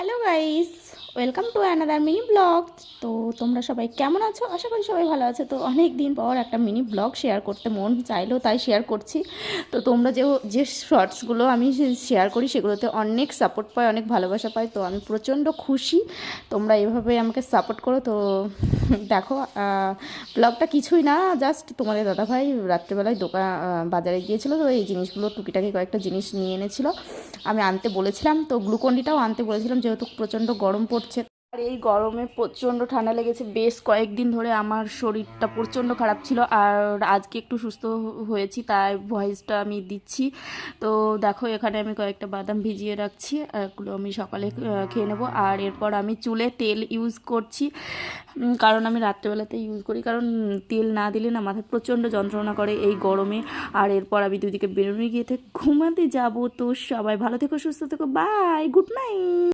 Hello guys, welcome to another mini blog. তো তোমরা সবাই কেমন আছো? আশা করি সবাই ভালো আছো। তো অনেক দিন পর একটা মিনি ব্লগ শেয়ার করতে মন চাইলো, তাই শেয়ার করছি। তো তোমরা যে শর্টসগুলো আমি শেয়ার করি সেগুলোতে অনেক সাপোর্ট পাই, অনেক ভালোবাসা পাই। তো আমি প্রচণ্ড খুশি তোমরা এভাবে আমাকে সাপোর্ট করো। তো দেখো, ব্লগটা কিছুই না, জাস্ট তোমাদের দাদাভাই রাত্রেবেলায় বাজারে গিয়েছিলো। তো এই জিনিসগুলো টুকিটাকি কয়েকটা জিনিস নিয়ে এনেছিলো, আমি আনতে বলেছিলাম। তো গ্লুকন্ডিটাও আনতে বলেছিলাম, যেহেতু প্রচণ্ড গরম পড়ছে। আর এই গরমে প্রচণ্ড ঠান্ডা লেগেছে, বেশ কয়েকদিন ধরে আমার শরীরটা প্রচণ্ড খারাপ ছিল। আর আজকে একটু সুস্থ হয়েছি, তাই ভয়েসটা আমি দিচ্ছি। তো দেখো, এখানে আমি কয়েকটা বাদাম ভিজিয়ে রাখছি, এগুলো আমি সকালে খেয়ে নেবো। আর এরপর আমি চুলে তেল ইউজ করছি, কারণ আমি রাত্রেবেলাতে ইউজ করি, কারণ তেল না দিলে না মাথায় প্রচণ্ড যন্ত্রণা করে এই গরমে। আর এরপর আমি দুদিকে বেরোনে গিয়ে থেকে ঘুমাতে যাব। তো সবাই ভালো থেকো, সুস্থ থেকো, বাই, গুড নাইট।